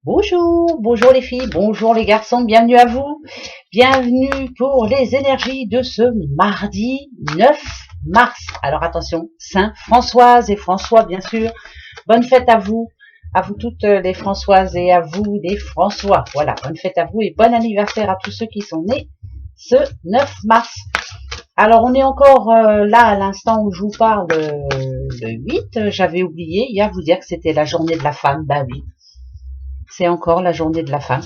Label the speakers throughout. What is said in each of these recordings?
Speaker 1: Bonjour, bonjour les filles, bonjour les garçons, bienvenue à vous. Bienvenue pour les énergies de ce mardi 9 mars. Alors attention, Saint Françoise et François bien sûr. Bonne fête à vous toutes les Françoises et à vous les François. Voilà, bonne fête à vous et bon anniversaire à tous ceux qui sont nés ce 9 mars. Alors on est encore là à l'instant où je vous parle le 8. J'avais oublié hier vous dire que c'était la journée de la femme. Bah oui, c'est encore la journée de la femme.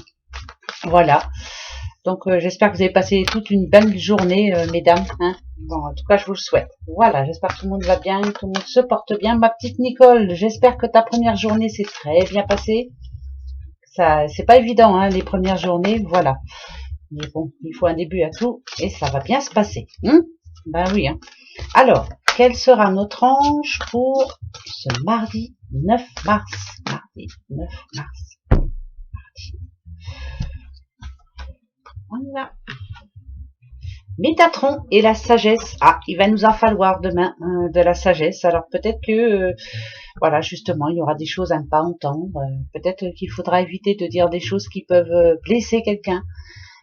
Speaker 1: Voilà. Donc j'espère que vous avez passé toute une belle journée, mesdames. Hein, bon, en tout cas, je vous le souhaite. Voilà, j'espère que tout le monde va bien, que tout le monde se porte bien. Ma petite Nicole, j'espère que ta première journée s'est très bien passée. Ça, c'est pas évident, hein, les premières journées, voilà. Mais bon, il faut un début à tout et ça va bien se passer. Ben oui. Hein. Alors, quel sera notre ange pour ce mardi 9 mars? Mardi 9 mars. On y va. Métatron et la sagesse. Ah, il va nous en falloir demain de la sagesse. Alors peut-être que, voilà, justement, il y aura des choses à ne pas entendre. Peut-être qu'il faudra éviter de dire des choses qui peuvent blesser quelqu'un.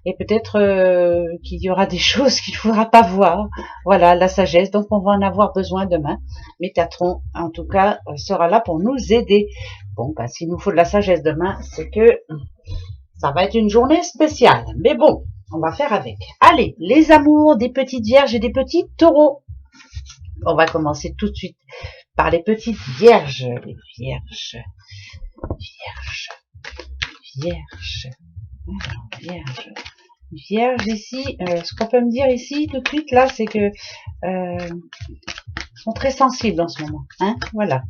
Speaker 1: Et peut-être qu'il y aura des choses qu'il ne faudra pas voir. Voilà, la sagesse. Donc on va en avoir besoin demain. Métatron, en tout cas, sera là pour nous aider. Bon, ben, s'il nous faut de la sagesse demain, c'est que ça va être une journée spéciale. Mais bon, on va faire avec. Allez, les amours des petites vierges et des petits taureaux. On va commencer tout de suite par les petites vierges. Les vierges. Alors, vierges ici. Ce qu'on peut me dire ici tout de suite là, c'est que sont très sensibles en ce moment. Hein, voilà.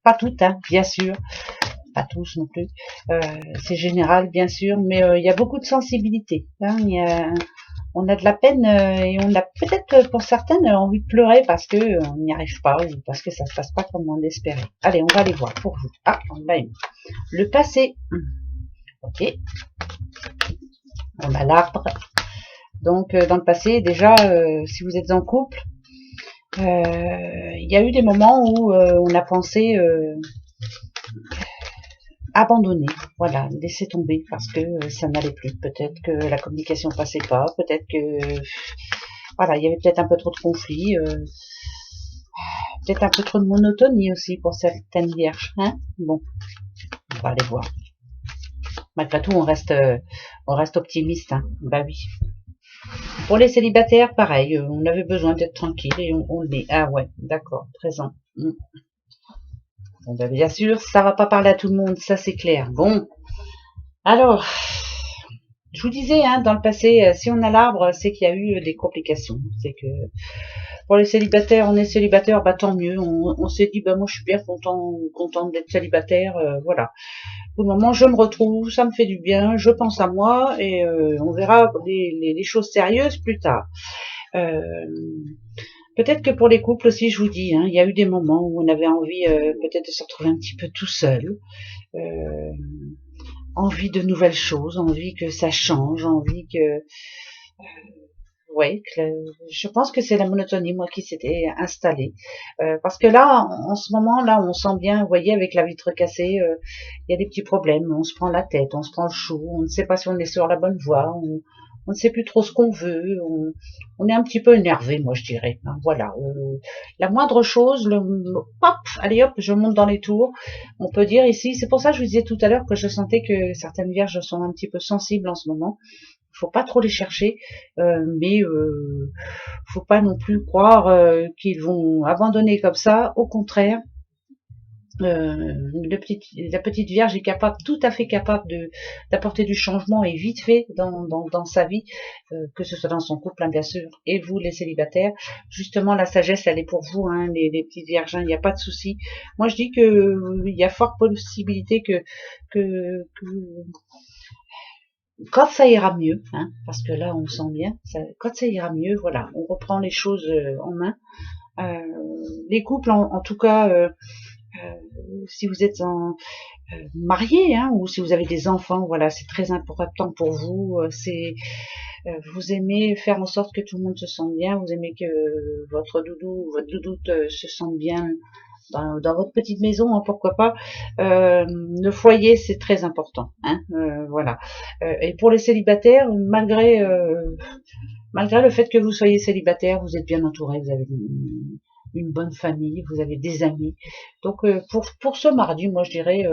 Speaker 1: Pas toutes, hein, bien sûr. Pas tous non plus. C'est général bien sûr, mais il y a beaucoup de sensibilité. Hein, on a de la peine et on a peut-être pour certaines envie de pleurer parce que on n'y arrive pas ou parce que ça se passe pas comme on l'espérait. Allez, on va aller voir pour vous. Ah, on a le passé. Ok. On a l'arbre. Donc dans le passé, déjà, si vous êtes en couple, il y a eu des moments où on a pensé abandonner, voilà, laisser tomber parce que ça n'allait plus. Peut-être que la communication passait pas, peut-être que voilà, il y avait peut-être un peu trop de conflits, peut-être un peu trop de monotonie aussi pour certaines vierges. Hein, bon, on va aller voir. Malgré tout, on reste optimiste. Hein. Bah oui. Pour les célibataires, pareil, on avait besoin d'être tranquille et on l'est. Ah ouais, d'accord, présent. Bon, ben, bien sûr, ça va pas parler à tout le monde, ça c'est clair. Bon, alors, je vous disais, hein, dans le passé, si on a l'arbre, c'est qu'il y a eu des complications. C'est que pour les célibataires, on est célibataire, bah tant mieux. On s'est dit, bah moi je suis bien contente d'être célibataire, voilà. Pour le moment, je me retrouve, ça me fait du bien, je pense à moi et on verra les choses sérieuses plus tard. Peut-être que pour les couples aussi, je vous dis, hein, il y a eu des moments où on avait envie peut-être de se retrouver un petit peu tout seul, envie de nouvelles choses, envie que ça change, envie que ouais, je pense que c'est la monotonie, moi, qui s'était installée. Parce que là, en ce moment, là, on sent bien, vous voyez, avec la vitre cassée, il y a des petits problèmes, on se prend la tête, on se prend le chou, on ne sait pas si on est sur la bonne voie, on ne sait plus trop ce qu'on veut, on est un petit peu énervé, moi, je dirais. Hein, voilà, la moindre chose, hop, allez hop, je monte dans les tours. On peut dire ici, c'est pour ça que je vous disais tout à l'heure que je sentais que certaines vierges sont un petit peu sensibles en ce moment. Faut pas trop les chercher, mais faut pas non plus croire qu'ils vont abandonner comme ça. Au contraire, la petite Vierge est capable, tout à fait capable d'apporter du changement et vite fait dans sa vie, que ce soit dans son couple, hein, bien sûr, et vous les célibataires. Justement, la sagesse, elle est pour vous, hein, les petites Vierges, il n'y a pas de souci. Moi, je dis que il y a forte possibilité que quand ça ira mieux, hein, parce que là on sent bien, quand ça ira mieux, voilà, on reprend les choses en main. Les couples, en tout cas, si vous êtes mariés, hein, ou si vous avez des enfants, voilà, c'est très important pour vous. Vous aimez faire en sorte que tout le monde se sente bien, vous aimez que votre doudou ou votre doudoute se sente bien dans votre petite maison, hein, pourquoi pas. Le foyer, c'est très important, hein, voilà. Et pour les célibataires, malgré le fait que vous soyez célibataire, vous êtes bien entouré, vous avez une bonne famille, vous avez des amis. Donc pour ce mardi, moi je dirais,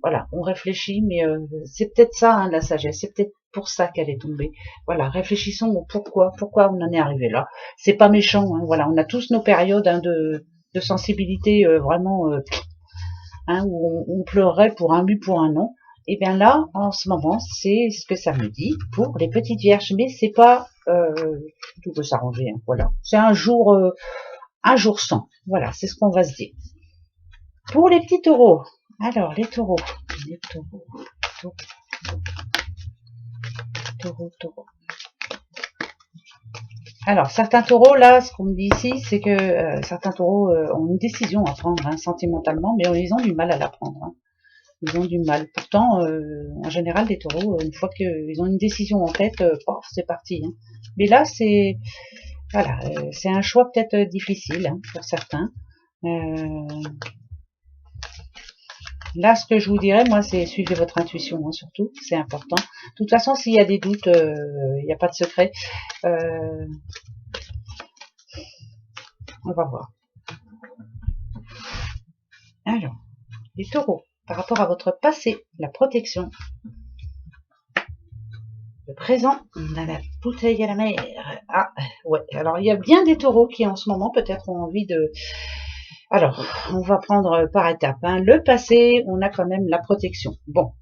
Speaker 1: voilà, on réfléchit, mais c'est peut-être ça, hein, la sagesse, c'est peut-être pour ça qu'elle est tombée. Voilà, réfléchissons au pourquoi on en est arrivé là. C'est pas méchant, hein, voilà, on a tous nos périodes, hein, de sensibilité vraiment, hein, où on pleurerait pour un oui, pour un non. Et bien là, en ce moment, c'est ce que ça me dit pour les petites vierges, mais c'est pas tout peut s'arranger, hein, voilà. C'est un jour sans. Voilà, c'est ce qu'on va se dire. Pour les petits taureaux. Alors, les taureaux. Taureaux. Alors, certains taureaux, là, ce qu'on me dit ici, c'est que certains taureaux ont une décision à prendre, hein, sentimentalement, mais ils ont du mal à la prendre. Hein. Ils ont du mal. Pourtant, en général, les taureaux, une fois qu'ils ont une décision en tête, c'est parti. Hein. Mais là, c'est voilà, c'est un choix peut-être difficile, hein, pour certains. Là, ce que je vous dirais, moi, c'est suivez votre intuition, hein, surtout, c'est important. De toute façon, s'il y a des doutes, il n'y a pas de secret. On va voir. Alors, les taureaux, par rapport à votre passé, la protection. Le présent, on a la bouteille à la mer. Ah, ouais, alors il y a bien des taureaux qui, en ce moment, peut-être ont envie de... Alors, on va prendre par étapes. Hein. Le passé, on a quand même la protection. Bon,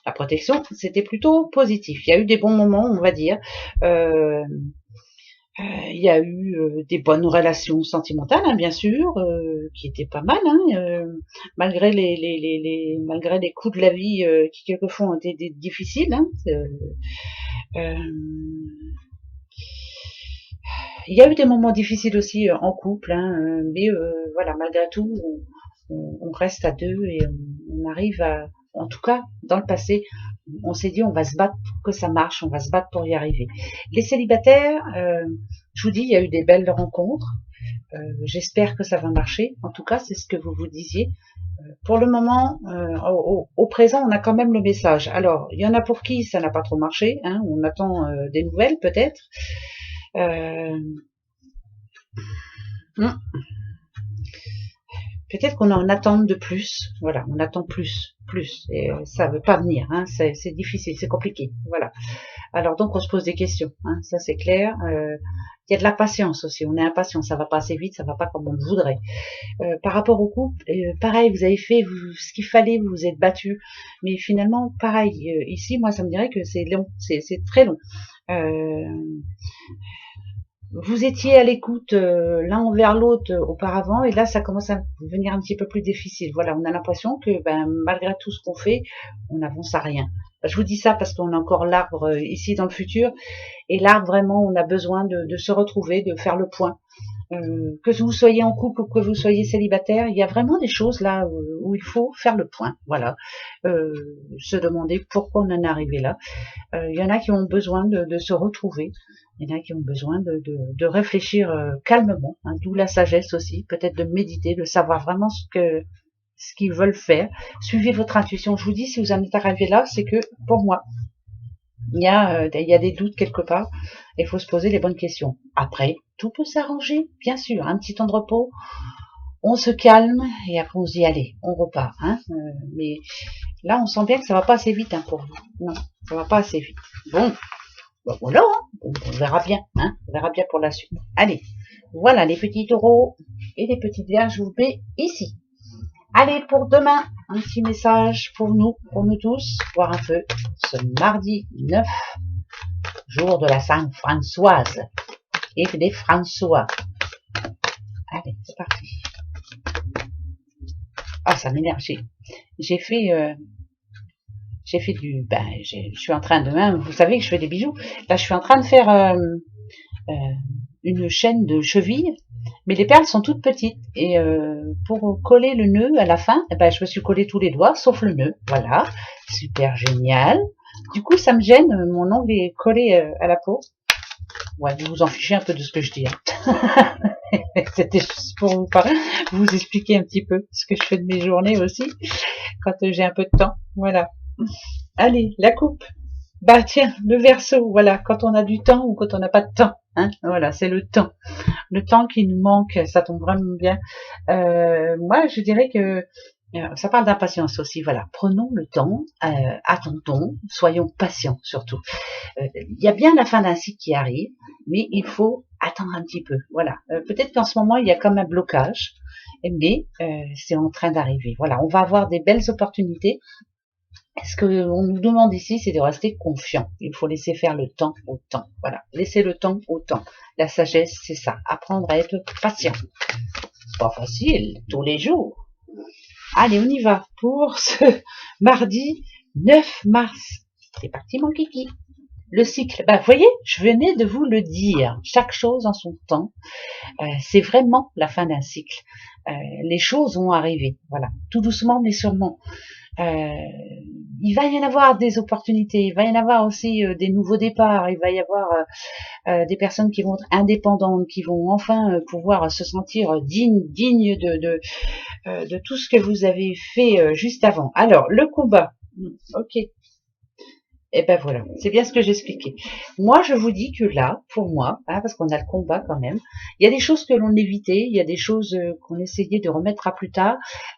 Speaker 1: la protection, c'était plutôt positif. Il y a eu des bons moments, on va dire. Il y a eu des bonnes relations sentimentales, hein, bien sûr, qui étaient pas mal, hein, malgré malgré les coups de la vie qui quelquefois ont été difficiles. Hein, il y a eu des moments difficiles aussi en couple, hein, mais voilà, malgré tout, on reste à deux et on arrive à, en tout cas, dans le passé, on s'est dit on va se battre pour que ça marche, on va se battre pour y arriver. Les célibataires, je vous dis, il y a eu des belles rencontres. J'espère que ça va marcher. En tout cas, c'est ce que vous vous disiez. Pour le moment, au présent, on a quand même le message. Alors, il y en a pour qui ça n'a pas trop marché. Hein, on attend des nouvelles peut-être. Peut-être qu'on en attend de plus. Voilà, on attend plus. Et ça veut pas venir. Hein, c'est difficile, c'est compliqué. Voilà. Alors donc on se pose des questions. Hein, ça c'est clair. Il y a de la patience aussi. On est impatient. Ça va pas assez vite. Ça va pas comme on le voudrait. Par rapport au couple, pareil, vous avez fait ce qu'il fallait. Vous vous êtes battu. Mais finalement, pareil. Ici, moi, ça me dirait que c'est long. C'est très long. Vous étiez à l'écoute l'un envers l'autre auparavant, et là ça commence à devenir un petit peu plus difficile. Voilà, on a l'impression que malgré tout ce qu'on fait, on n'avance à rien. Je vous dis ça parce qu'on a encore l'arbre ici dans le futur, et l'arbre vraiment, on a besoin de se retrouver, de faire le point. Que vous soyez en couple ou que vous soyez célibataire, il y a vraiment des choses là où il faut faire le point. Voilà, se demander pourquoi on en est arrivé là. Il y en a qui ont besoin de se retrouver. Il y en a qui ont besoin de réfléchir calmement, hein, d'où la sagesse aussi, peut-être de méditer, de savoir vraiment ce qu'ils veulent faire. Suivez votre intuition. Je vous dis, si vous en êtes arrivé là, c'est que pour moi, il y a des doutes quelque part. Il faut se poser les bonnes questions. Après, tout peut s'arranger, bien sûr. Un petit temps de repos, on se calme et après on se dit allez, on repart. Hein, mais là, on sent bien que ça va pas assez vite, hein, pour vous. Non, ça va pas assez vite. Bon. Ben voilà, hein. On verra bien, hein. On verra bien pour la suite. Allez, voilà les petits taureaux et les petites vierges, je vous mets ici. Allez, pour demain, un petit message pour nous tous, voir un peu ce mardi 9, jour de la Sainte Françoise et des François. Allez, c'est parti. Ah, ça m'énerve. J'ai fait je suis en train de, vous savez que je fais des bijoux. Là, je suis en train de faire une chaîne de chevilles, mais les perles sont toutes petites. Et pour coller le nœud à la fin, je me suis collé tous les doigts, sauf le nœud. Voilà, super génial. Du coup, ça me gêne, mon ongle est collé à la peau. Ouais, vous vous en fichez un peu de ce que je dis. Hein. C'était juste pour vous expliquer un petit peu ce que je fais de mes journées aussi, quand j'ai un peu de temps. Voilà. Allez, la coupe. Bah tiens, le verseau, voilà, quand on a du temps ou quand on n'a pas de temps. Hein, voilà, c'est le temps. Le temps qui nous manque, ça tombe vraiment bien. Moi, je dirais que ça parle d'impatience aussi, voilà. Prenons le temps, attendons, soyons patients surtout. Il y a bien la fin d'un cycle qui arrive, mais il faut attendre un petit peu. Voilà. Peut-être qu'en ce moment, il y a comme un blocage, mais c'est en train d'arriver. Voilà, on va avoir des belles opportunités. Ce qu'on nous demande ici, c'est de rester confiant. Il faut laisser faire le temps au temps. Voilà, laisser le temps au temps. La sagesse, c'est ça. Apprendre à être patient. C'est pas facile, tous les jours. Allez, on y va pour ce mardi 9 mars. C'est parti, mon kiki. Le cycle, bah, vous voyez, je venais de vous le dire. Chaque chose en son temps. C'est vraiment la fin d'un cycle. Les choses vont arriver. Voilà, tout doucement, mais sûrement. Il va y en avoir des opportunités, il va y en avoir aussi des nouveaux départs, il va y avoir des personnes qui vont être indépendantes, qui vont enfin pouvoir se sentir dignes de tout ce que vous avez fait juste avant. Alors, le combat, ok. Et ben voilà, c'est bien ce que j'expliquais. Moi, je vous dis que là, pour moi, hein, parce qu'on a le combat quand même, il y a des choses que l'on évitait, il y a des choses qu'on essayait de remettre à plus tard.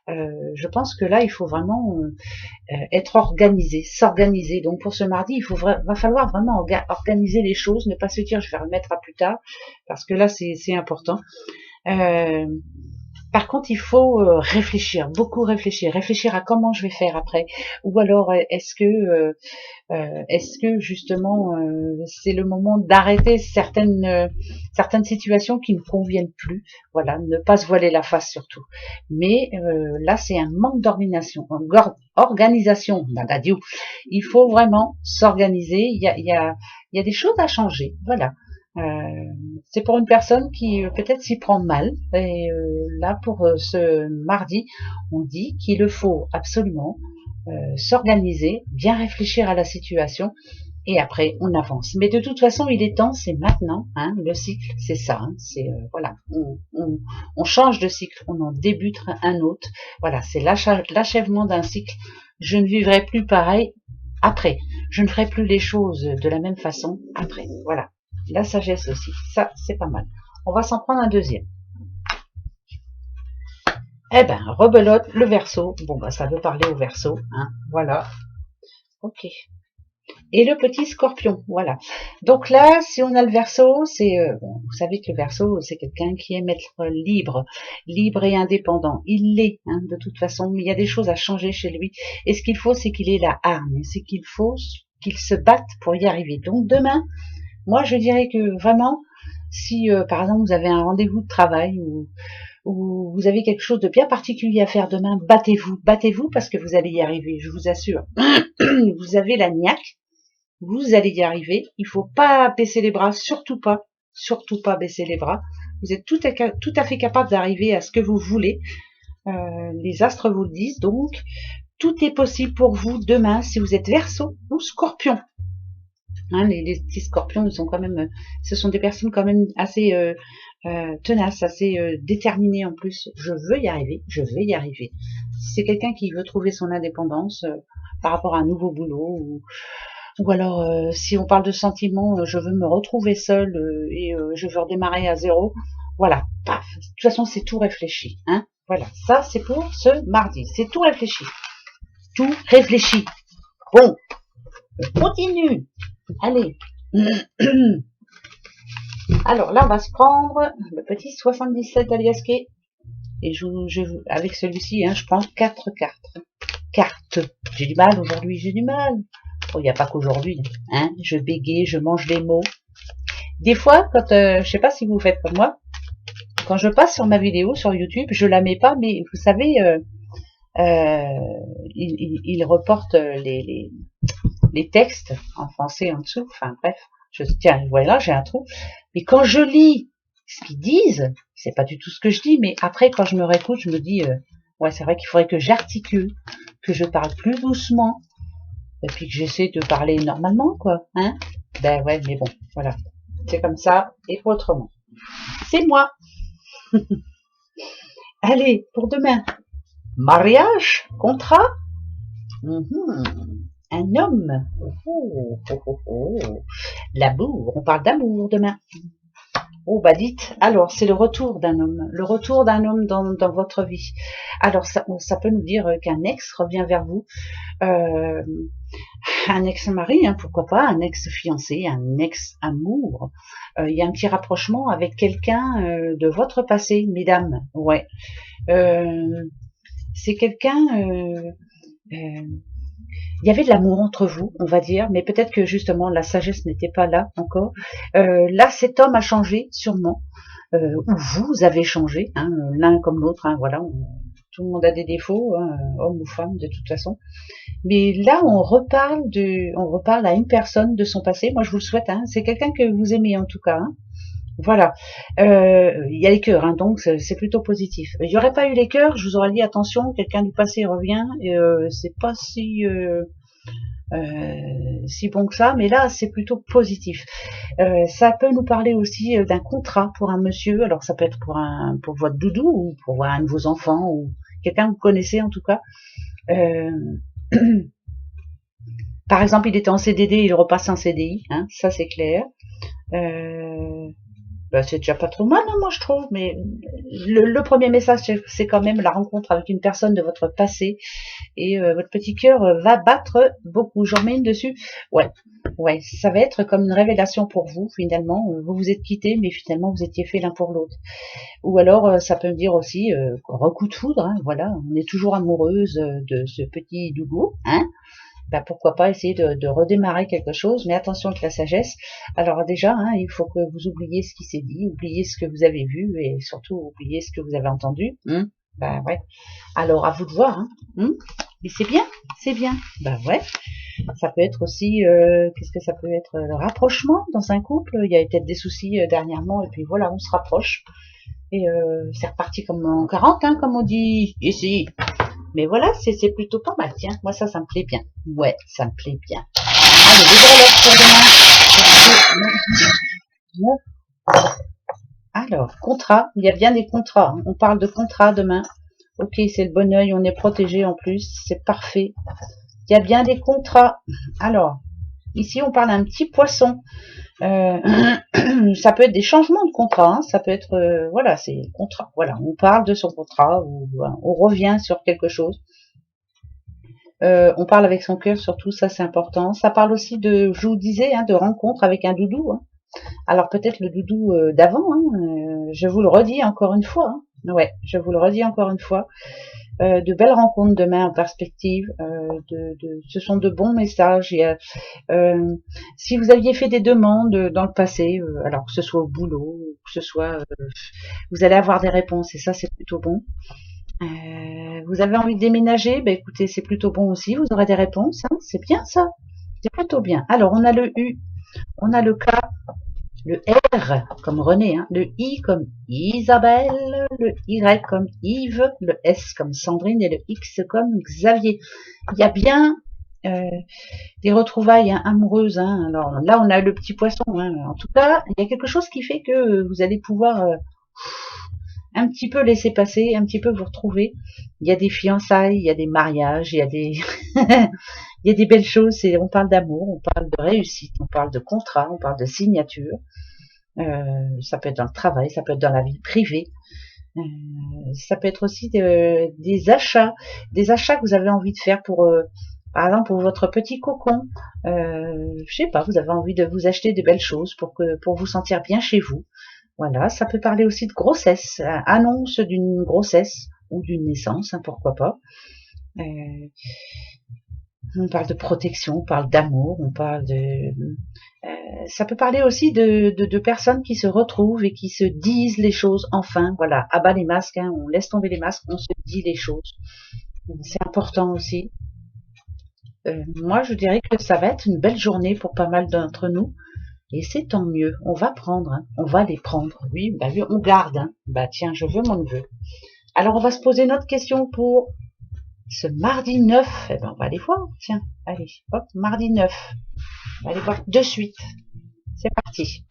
Speaker 1: Je pense que là, il faut vraiment être organisé, s'organiser. Donc pour ce mardi, va falloir vraiment organiser les choses, ne pas se dire je vais remettre à plus tard, parce que là, c'est important. Par contre, il faut réfléchir, beaucoup réfléchir à comment je vais faire après, ou alors est-ce que justement c'est le moment d'arrêter certaines situations qui ne conviennent plus, voilà, ne pas se voiler la face surtout. Mais là, c'est un manque organisation. Il faut vraiment s'organiser. Il y a des choses à changer, voilà. C'est pour une personne qui peut-être s'y prend mal. Et là, pour ce mardi, on dit qu'il faut absolument s'organiser, bien réfléchir à la situation, et après on avance. Mais de toute façon, il est temps, c'est maintenant. Hein, le cycle, c'est ça. Hein, c'est voilà, on change de cycle, on en débute un autre. Voilà, c'est l'achèvement d'un cycle. Je ne vivrai plus pareil après. Je ne ferai plus les choses de la même façon après. Voilà. La sagesse aussi, ça c'est pas mal. On va s'en prendre un deuxième. Eh ben, rebelote, le Verseau. Bon, bah ça veut parler au Verseau, hein. Voilà. Ok. Et le petit Scorpion, voilà. Donc là, si on a le Verseau, c'est, bon, vous savez que le Verseau, c'est quelqu'un qui aime être libre et indépendant. Il l'est, hein, de toute façon. Mais il y a des choses à changer chez lui. Et ce qu'il faut, c'est qu'il ait la hargne. C'est qu'il faut qu'il se batte pour y arriver. Donc demain, moi, je dirais que vraiment, si par exemple vous avez un rendez-vous de travail ou vous avez quelque chose de bien particulier à faire demain, battez-vous parce que vous allez y arriver, je vous assure. Vous avez la niaque, vous allez y arriver. Il faut pas baisser les bras, surtout pas baisser les bras. Vous êtes tout à fait capable d'arriver à ce que vous voulez. Les astres vous le disent, donc tout est possible pour vous demain si vous êtes Verseau ou Scorpion. Hein, les petits scorpions, ils sont quand même, ce sont des personnes quand même assez tenaces, assez déterminées en plus. Je veux y arriver, je vais y arriver. Si c'est quelqu'un qui veut trouver son indépendance par rapport à un nouveau boulot, ou alors si on parle de sentiments, je veux me retrouver seule et je veux redémarrer à zéro. Voilà, paf. De toute façon, c'est tout réfléchi. Hein, voilà, ça c'est pour ce mardi. C'est tout réfléchi. Tout réfléchi. Bon, on continue. Allez. Alors là, on va se prendre le petit 77 aliasqué. Et avec celui-ci, hein, je prends 4 cartes. J'ai du mal aujourd'hui, j'ai du mal. Oh, il n'y a pas qu'aujourd'hui. Hein, je bégaye, je mange des mots. Des fois, quand je sais pas si vous faites comme moi, quand je passe sur ma vidéo sur YouTube, je la mets pas, mais vous savez, il reporte les textes en français en dessous. Enfin bref, tiens, voilà, j'ai un trou. Mais quand je lis ce qu'ils disent, c'est pas du tout ce que je dis, mais après quand je me réécoute, je me dis, ouais, c'est vrai qu'il faudrait que j'articule, que je parle plus doucement, et puis que j'essaie de parler normalement, quoi. Hein, ben ouais, mais bon, voilà. C'est comme ça et pas autrement. C'est moi. Allez, pour demain. Mariage, contrat. Un homme. L'amour, on parle d'amour demain. Oh bah dites, alors c'est le retour d'un homme, dans votre vie. Alors ça peut nous dire qu'un ex revient vers vous, un ex-mari, hein, pourquoi pas, un ex-fiancé, un ex-amour. Il y a un petit rapprochement avec quelqu'un de votre passé, mesdames. Ouais, c'est quelqu'un. Il y avait de l'amour entre vous, on va dire, mais peut-être que justement la sagesse n'était pas là encore. Là, cet homme a changé, sûrement, ou vous avez changé, hein, l'un comme l'autre. Hein, voilà, tout le monde a des défauts, hein, homme ou femme, de toute façon. Mais là, on reparle à une personne de son passé. Moi, je vous le souhaite. Hein, c'est quelqu'un que vous aimez en tout cas. Hein. Voilà. Il y a les cœurs, hein, donc c'est plutôt positif. Il n'y aurait pas eu les cœurs, je vous aurais dit attention, quelqu'un du passé revient, et c'est pas si bon que ça, mais là c'est plutôt positif. Ça peut nous parler aussi d'un contrat pour un monsieur, alors ça peut être pour votre doudou, ou pour un de vos enfants, ou quelqu'un que vous connaissez en tout cas. Par exemple, il était en CDD, il repasse en CDI, hein, ça c'est clair. C'est déjà pas trop mal, hein, moi je trouve, mais le premier message, c'est quand même la rencontre avec une personne de votre passé, et votre petit cœur va battre beaucoup. J'en mets une dessus. Ouais, ça va être comme une révélation pour vous, finalement. Vous vous êtes quittés, mais finalement vous étiez fait l'un pour l'autre. Ou alors, ça peut me dire aussi, coup de foudre, hein, voilà, on est toujours amoureuse de ce petit doudou, hein. Ben pourquoi pas essayer de redémarrer quelque chose, mais attention avec la sagesse. Alors déjà, hein, il faut que vous oubliez ce qui s'est dit, oubliez ce que vous avez vu, et surtout oubliez ce que vous avez entendu. Ben ouais. Alors à vous de voir. Hein. Mais c'est bien, c'est bien. Ben ouais. Ça peut être aussi, qu'est-ce que ça peut être, le rapprochement dans un couple. Il y a peut-être des soucis dernièrement, et puis voilà, on se rapproche. Et c'est reparti comme en 40, hein, comme on dit ici. Mais voilà, c'est plutôt pas mal. Tiens, moi ça me plaît bien. Ouais, ça me plaît bien. Allez, les horloges pour demain. Alors, contrat. Il y a bien des contrats. Hein. On parle de contrat demain. Ok, c'est le bon oeil. On est protégé en plus. C'est parfait. Il y a bien des contrats. Alors, ici on parle d'un petit poisson. Ça peut être des changements de contrat. Hein. Ça peut être, voilà, c'est contrat. Voilà, on parle de son contrat ou on revient sur quelque chose. On parle avec son cœur, surtout, ça c'est important. Ça parle aussi de, je vous disais, hein, de rencontre avec un doudou. Hein. Alors peut-être le doudou d'avant. Hein, je vous le redis encore une fois. Hein. Ouais, je vous le redis encore une fois. De belles rencontres demain en perspective. Ce sont de bons messages. Si vous aviez fait des demandes dans le passé, alors que ce soit au boulot, que ce soit, vous allez avoir des réponses et ça c'est plutôt bon. Vous avez envie de déménager, ben écoutez, c'est plutôt bon aussi. Vous aurez des réponses, hein, c'est bien ça. C'est plutôt bien. Alors on a le U, on a le K, le R comme René, hein, le I comme Isabelle, le Y comme Yves, le S comme Sandrine et le X comme Xavier. Il y a bien des retrouvailles amoureuses. Hein. Alors là, on a le petit poisson. Hein. En tout cas, il y a quelque chose qui fait que vous allez pouvoir un petit peu laisser passer, un petit peu vous retrouver. Il y a des fiançailles, il y a des mariages, il y a des il y a des belles choses. On parle d'amour, on parle de réussite, on parle de contrat, on parle de signature. Ça peut être dans le travail, ça peut être dans la vie privée. Ça peut être aussi des achats que vous avez envie de faire pour par exemple pour votre petit cocon. Je sais pas, vous avez envie de vous acheter de belles choses pour vous sentir bien chez vous. Voilà, ça peut parler aussi de grossesse, annonce d'une grossesse ou d'une naissance, hein, pourquoi pas. On parle de protection, on parle d'amour, on parle de... ça peut parler aussi de personnes qui se retrouvent et qui se disent les choses enfin. Voilà, à bas les masques, hein, on laisse tomber les masques, on se dit les choses. C'est important aussi. Moi, je dirais que ça va être une belle journée pour pas mal d'entre nous. Et c'est tant mieux, on va prendre, hein. On va les prendre. Oui, bah on garde. Hein. Bah tiens, je veux mon neveu. Alors on va se poser notre question pour ce mardi 9. Eh ben on va aller voir. Tiens, allez, hop, mardi 9. On va aller voir de suite. C'est parti.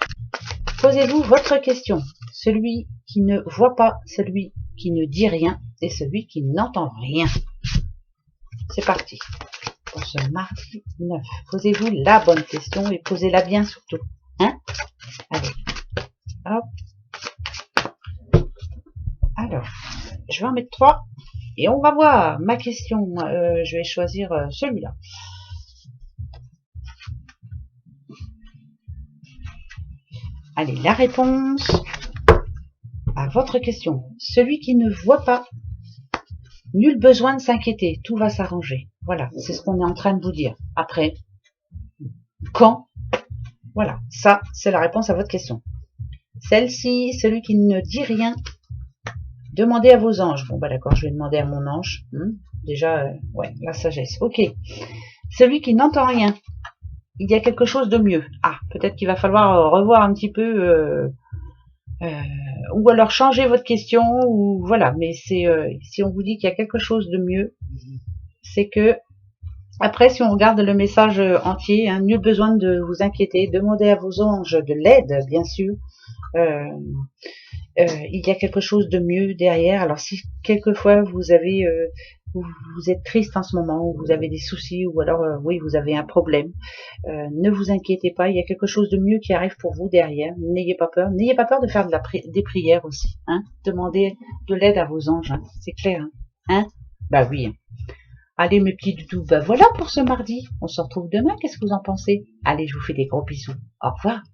Speaker 1: Posez-vous votre question. Celui qui ne voit pas, celui qui ne dit rien et celui qui n'entend rien. C'est parti. Pour ce mardi 9. Posez-vous la bonne question et posez-la bien surtout. Hein? Allez. Hop. Alors, je vais en mettre 3 et on va voir ma question. Je vais choisir celui-là. Allez, la réponse à votre question. Celui qui ne voit pas, nul besoin de s'inquiéter, tout va s'arranger. Voilà, c'est ce qu'on est en train de vous dire. Après, quand? Voilà, ça, c'est la réponse à votre question. Celle-ci, celui qui ne dit rien, demandez à vos anges. Bon, bah d'accord, je vais demander à mon ange. Déjà, ouais, la sagesse. Ok. Celui qui n'entend rien, il y a quelque chose de mieux. Ah, peut-être qu'il va falloir revoir un petit peu... ou alors changer votre question, ou voilà, mais c'est si on vous dit qu'il y a quelque chose de mieux, c'est que après, si on regarde le message entier, hein, nul besoin de vous inquiéter, demandez à vos anges de l'aide, bien sûr. Il y a quelque chose de mieux derrière. Alors si quelquefois vous avez vous êtes triste en ce moment, ou vous avez des soucis, ou alors oui, vous avez un problème, ne vous inquiétez pas, il y a quelque chose de mieux qui arrive pour vous derrière. N'ayez pas peur de faire des prières aussi, hein. Demandez de l'aide à vos anges, hein. C'est clair, hein. Bah oui. Allez mes petits doudous, bah voilà pour ce mardi. On se retrouve demain, qu'est-ce que vous en pensez? Allez, je vous fais des gros bisous. Au revoir.